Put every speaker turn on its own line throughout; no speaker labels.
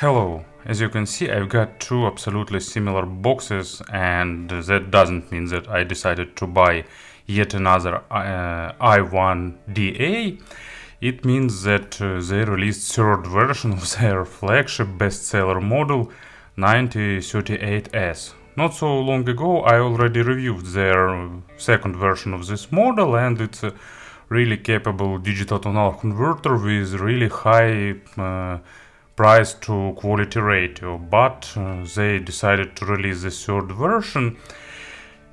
Hello, as you can see I've got two absolutely similar boxes, and that doesn't mean that I decided to buy yet another E1DA. It means that they released third version of their flagship bestseller model 9038S. Not so long ago I already reviewed their second version of this model, and it's a really capable digital to analog converter with really high price to quality ratio, but they decided to release the third version,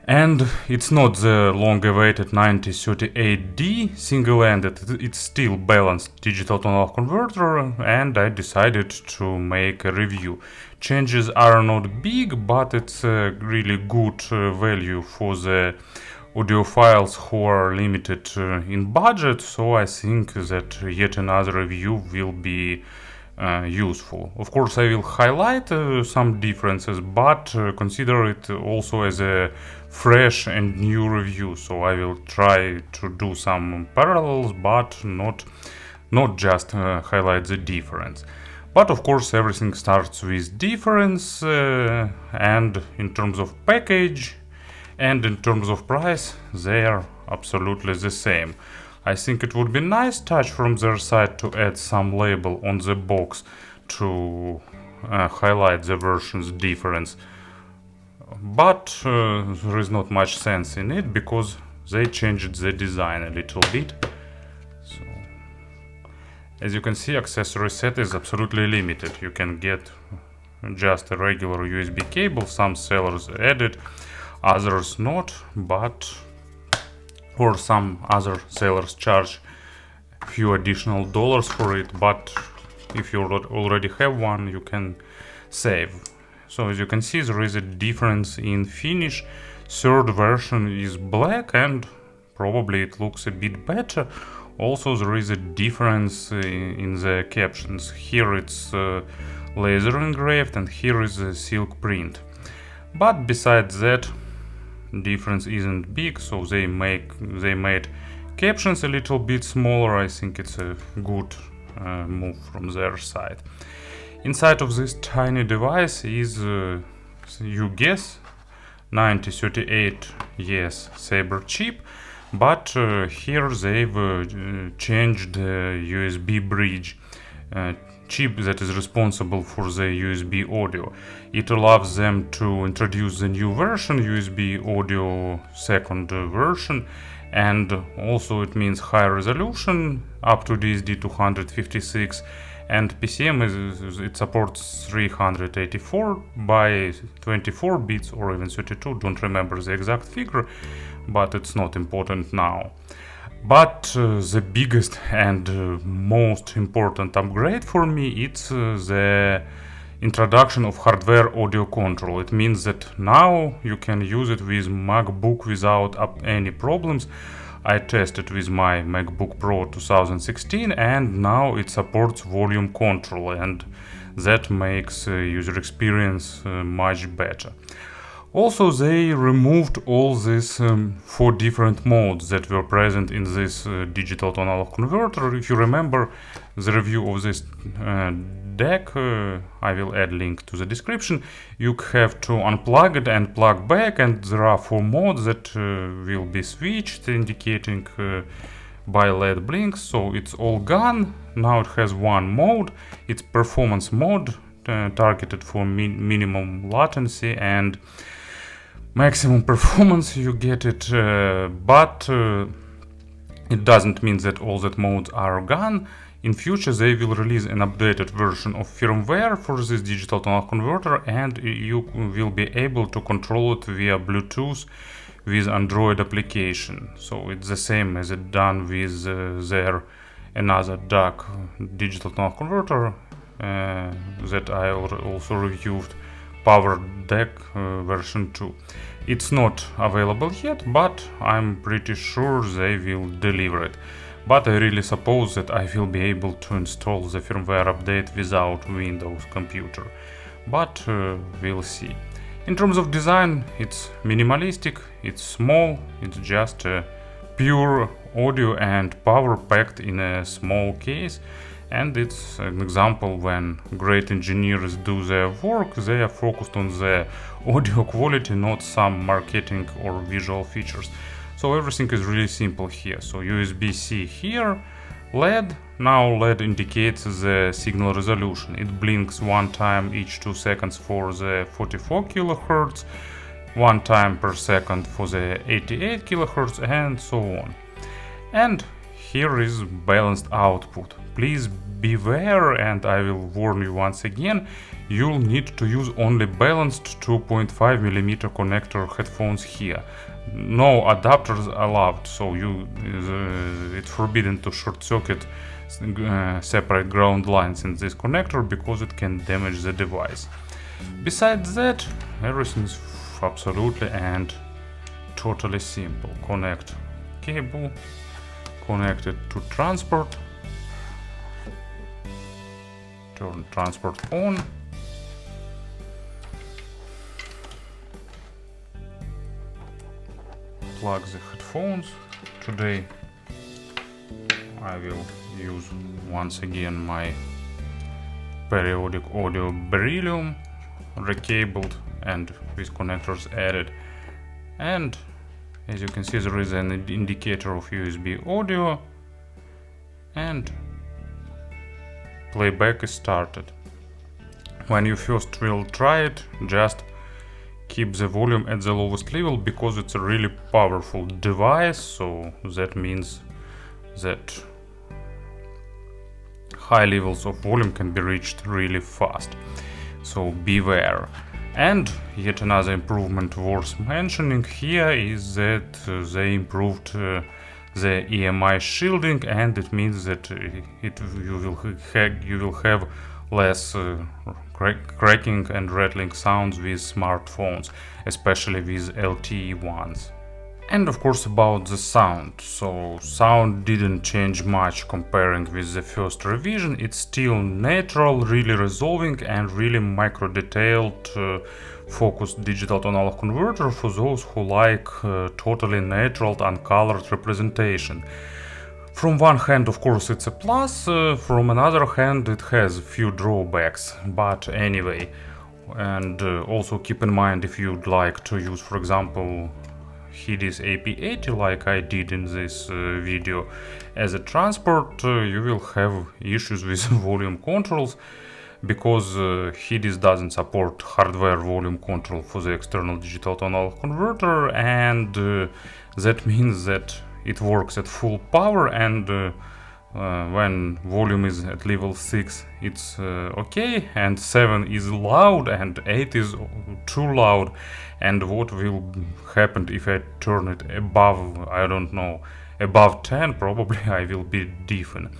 and it's not the long-awaited 9038D single-ended. It's still balanced digital to analog converter, and I decided to make a review. Changes are not big, but it's a really good value for the audiophiles who are limited in budget, so I think that yet another review will be useful. Of course, I will highlight some differences, but consider it also as a fresh and new review. So I will try to do some parallels, but not just highlight the difference. But of course, everything starts with difference, and in terms of package and in terms of price, they are absolutely the same. I think it would be nice touch from their side to add some label on the box to highlight the version's difference. But there is not much sense in it because they changed the design a little bit. So, as you can see, accessory set is absolutely limited. You can get just a regular USB cable. Some sellers added, others not, or some other sellers charge a few additional dollars for it, but if you already have one, you can save. So as you can see, there is a difference in finish. Third version is black and probably it looks a bit better. Also there is a difference in the captions. Here it's laser engraved and here is a silk print. But besides that, difference isn't big, so they made captions a little bit smaller. I think it's a good move from their side. Inside of this tiny device is, you guess, 9038 Saber chip, but here they've changed the USB bridge chip that is responsible for the USB audio. It allows them to introduce the new version, USB audio second version, and also it means high resolution up to DSD 256, and PCM it supports 384 by 24 bits or even 32, don't remember the exact figure, but it's not important now. But the biggest and most important upgrade for me, it's the introduction of hardware audio control. It means that now you can use it with MacBook without any problems. I tested with my MacBook Pro 2016 and now it supports volume control, and that makes user experience much better. Also, they removed all these 4 different modes that were present in this digital to analog converter. If you remember the review of this DAC, I will add link to the description. You have to unplug it and plug back, and there are 4 modes that will be switched, indicating by LED blinks. So it's all gone. Now it has one mode. It's performance mode, targeted for minimum latency and maximum performance. You get it, but it doesn't mean that all that modes are gone. In future they will release an updated version of firmware for this digital to analog converter, and you will be able to control it via Bluetooth with Android application. So it's the same as it done with their another DAC digital to analog converter that I also reviewed, Power DAC version 2. It's not available yet, but I'm pretty sure they will deliver it. But I really suppose that I will be able to install the firmware update without Windows computer. But we'll see. In terms of design, it's minimalistic, it's small, it's just pure audio and power packed in a small case. And it's an example when great engineers do their work, they are focused on the audio quality, not some marketing or visual features. So everything is really simple here. So USB-C here, LED. Now LED indicates the signal resolution. It blinks one time each 2 seconds for the 44 kHz, one time per second for the 88 kHz, and so on. And here is balanced output. Please beware, and I will warn you once again, you'll need to use only balanced 2.5mm connector headphones here. No adapters allowed, so it's forbidden to short circuit separate ground lines in this connector because it can damage the device. Besides that, everything is absolutely and totally simple. Connect cable, connect it to transport, turn transport on, plug the headphones. Today I will use once again my periodic audio beryllium, recabled and with connectors added. And as you can see, there is an indicator of USB audio, and playback is started. When you first will try it, just keep the volume at the lowest level because it's a really powerful device, so that means that high levels of volume can be reached really fast, so beware. And yet another improvement worth mentioning here is that they improved the EMI shielding, and it means that you will have less cracking and rattling sounds with smartphones, especially with LTE ones. And of course about the sound. So sound didn't change much comparing with the first revision. It's still natural, really resolving and really micro-detailed focused digital to analog converter for those who like totally natural uncolored representation. From one hand, of course, it's a plus, from another hand it has a few drawbacks, but anyway. And also keep in mind, if you'd like to use, for example, HIDIS AP80 like I did in this video as a transport, you will have issues with volume controls because HIDIS doesn't support hardware volume control for the external digital to analog converter, and that means that it works at full power, and when volume is at level 6 it's okay, and 7 is loud and 8 is too loud. And what will happen if I turn it above, I don't know, above 10, probably I will be deafened.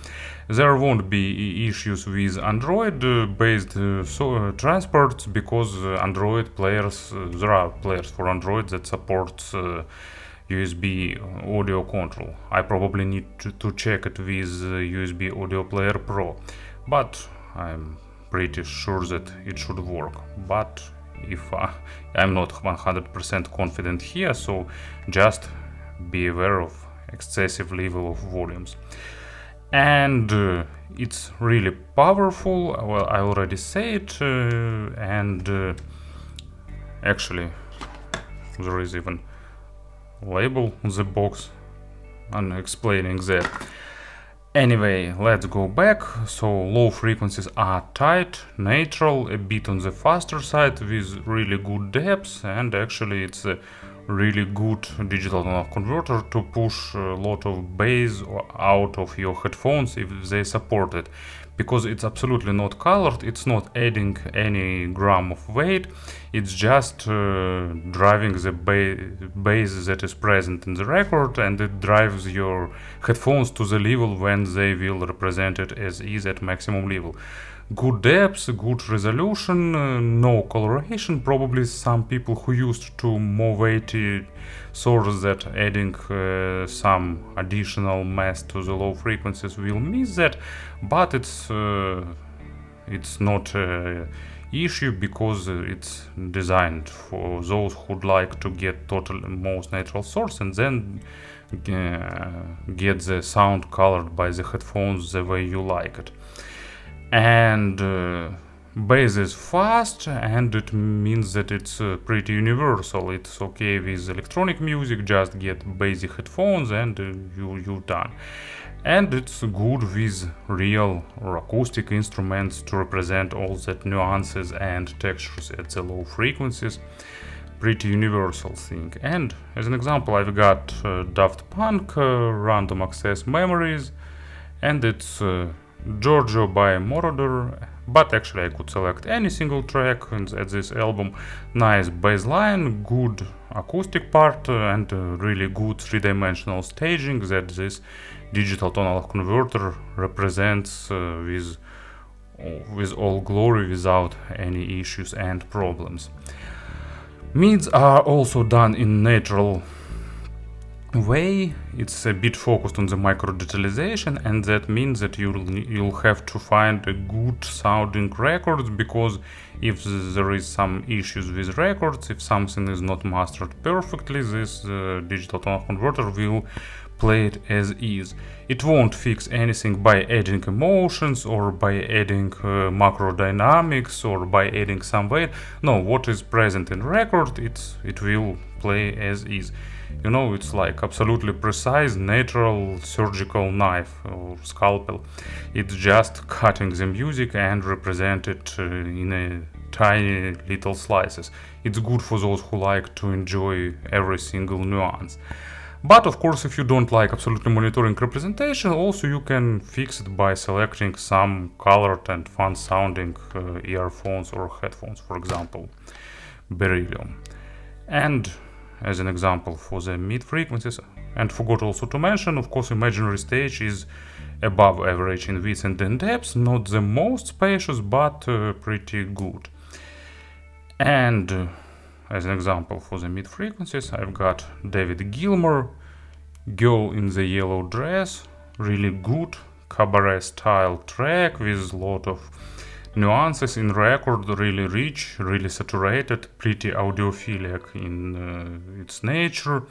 There won't be issues with Android based transports because Android players, there are players for Android that supports USB audio control. I probably need to check it with USB Audio Player Pro, but I'm pretty sure that it should work. But if I'm not 100% confident here, so just be aware of excessive level of volumes. And it's really powerful, well, I already said, and actually there is even label on the box and explaining that. Anyway, let's go back. So low frequencies are tight, natural, a bit on the faster side with really good depths, and actually it's a really good digital analog converter to push a lot of bass out of your headphones if they support it, because it's absolutely not colored, it's not adding any gram of weight, it's just driving the bass that is present in the record, and it drives your headphones to the level when they will represent it as is at maximum level. Good depth, good resolution, no coloration. Probably some people who used to more weighty sources that adding some additional mass to the low frequencies will miss that, but it's not an issue because it's designed for those who'd like to get total most natural source and then get the sound colored by the headphones the way you like it. And bass is fast, and it means that it's pretty universal. It's okay with electronic music, just get basic headphones and you're done. And it's good with real or acoustic instruments to represent all that nuances and textures at the low frequencies. Pretty universal thing. And as an example, I've got Daft Punk, Random Access Memories, and it's Giorgio by Moroder, but actually I could select any single track at this album. Nice bass line, good acoustic part, and really good three-dimensional staging that this digital tonal converter represents with all glory, without any issues and problems. Mids are also done in natural way. It's a bit focused on the micro detalization, and that means that you'll have to find a good sounding records, because if there is some issues with records, if something is not mastered perfectly, this digital tonal converter will play it as is. It won't fix anything by adding emotions or by adding macro dynamics or by adding some weight. No, what is present in record, it will play as is. You know, it's like absolutely precise, natural surgical knife or scalpel. It's just cutting the music and represent it in a tiny little slices. It's good for those who like to enjoy every single nuance. But of course, if you don't like absolutely monitoring representation, also you can fix it by selecting some colored and fun sounding earphones or headphones, for example, Beryllium. And as an example for the mid frequencies, and forgot also to mention, of course, imaginary stage is above average in width and in depth, not the most spacious, but pretty good. And as an example for the mid frequencies, I've got David Gilmour, Girl in the Yellow Dress, really good cabaret style track with a lot of nuances in record, really rich, really saturated, pretty audiophilic in its nature,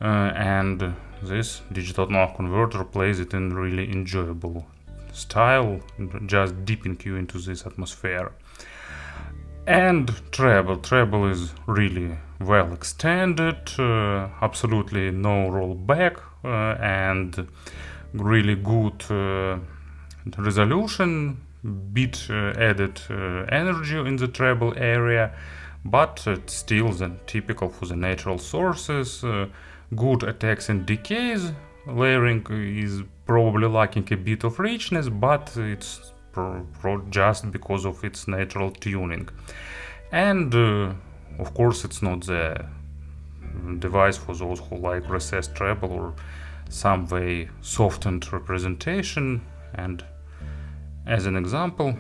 and this digital tonal converter plays it in really enjoyable style, just dipping you into this atmosphere. And treble is really well extended, absolutely no rollback, and really good resolution, bit added energy in the treble area, but still typical for the natural sources, good attacks and decays. Layering is probably lacking a bit of richness, but it's just because of its natural tuning. And of course, it's not the device for those who like recessed treble or some way softened representation. And as an example,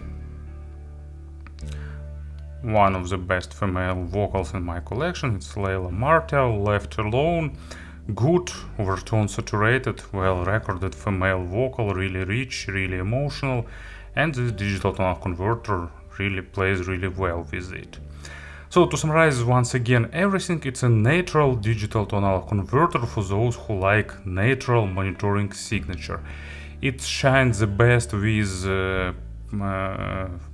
one of the best female vocals in my collection, it's Leïla Martel, Left Alone. Good, overtone saturated, well recorded female vocal, really rich, really emotional, and this digital tonal converter really plays really well with it. So to summarize once again everything, it's a natural digital tonal converter for those who like natural monitoring signature. It shines the best with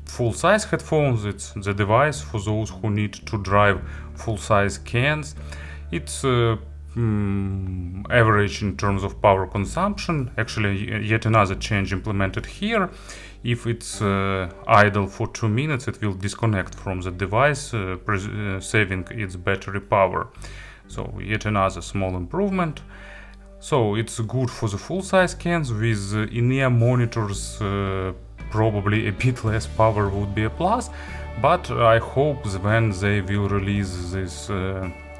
full-size headphones. It's the device for those who need to drive full-size cans. It's average in terms of power consumption. Actually, yet another change implemented here. If it's idle for 2 minutes, it will disconnect from the device, saving its battery power. So yet another small improvement. So it's good for the full-size cans. With in-ear monitors, probably a bit less power would be a plus, but I hope when they will release this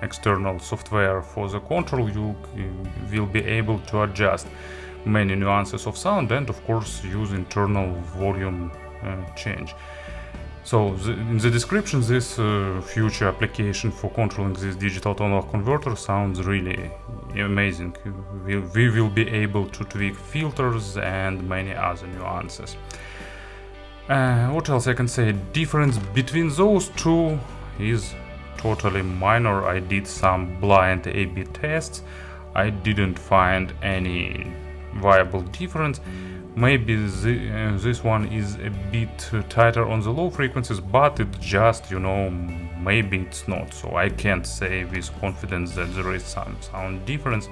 external software for the control, you will be able to adjust many nuances of sound and of course use internal volume change. So in the description, this future application for controlling this digital tonal converter sounds really amazing. We will be able to tweak filters and many other nuances. What else I can say? Difference between those two is totally minor. I did some blind A/B tests. I didn't find any viable difference. Maybe this one is a bit tighter on the low frequencies, but it's just, you know, maybe it's not. So I can't say with confidence that there is some sound difference.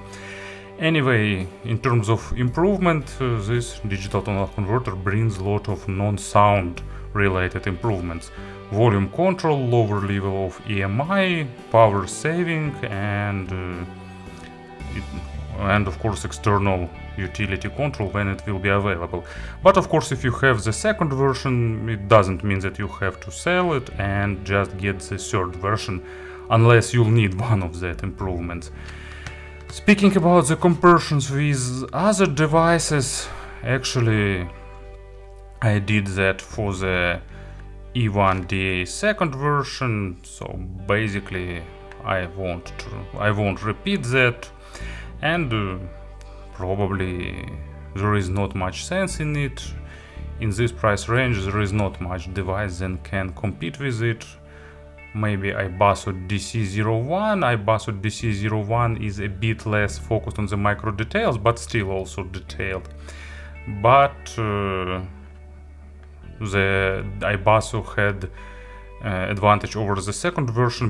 Anyway, in terms of improvement, this digital tonal converter brings a lot of non-sound related improvements. Volume control, lower level of EMI, power saving, and of course external utility control when it will be available. But of course, if you have the second version, it doesn't mean that you have to sell it and just get the third version, unless you'll need one of that improvements. Speaking about the comparisons with other devices, actually I did that for the E1DA second version, so basically I won't repeat that, and probably there is not much sense in it. In this price range there is not much device that can compete with it. Maybe iBasso DC01. iBasso DC01 is a bit less focused on the micro details, but still also detailed. But the iBasso had advantage over the second version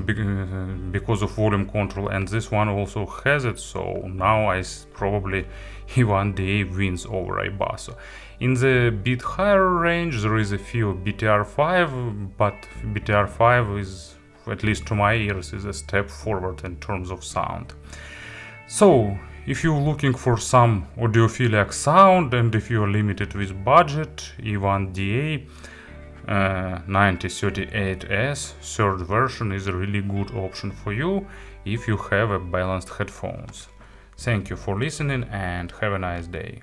because of volume control, and this one also has it, so now probably E1DA wins over iBasso. In the bit higher range there is a few BTR5, but BTR5 is, at least to my ears, is a step forward in terms of sound. So if you're looking for some audiophilic sound and if you're limited with budget, E1DA 9038S third version is a really good option for you if you have a balanced headphones. Thank you for listening and have a nice day.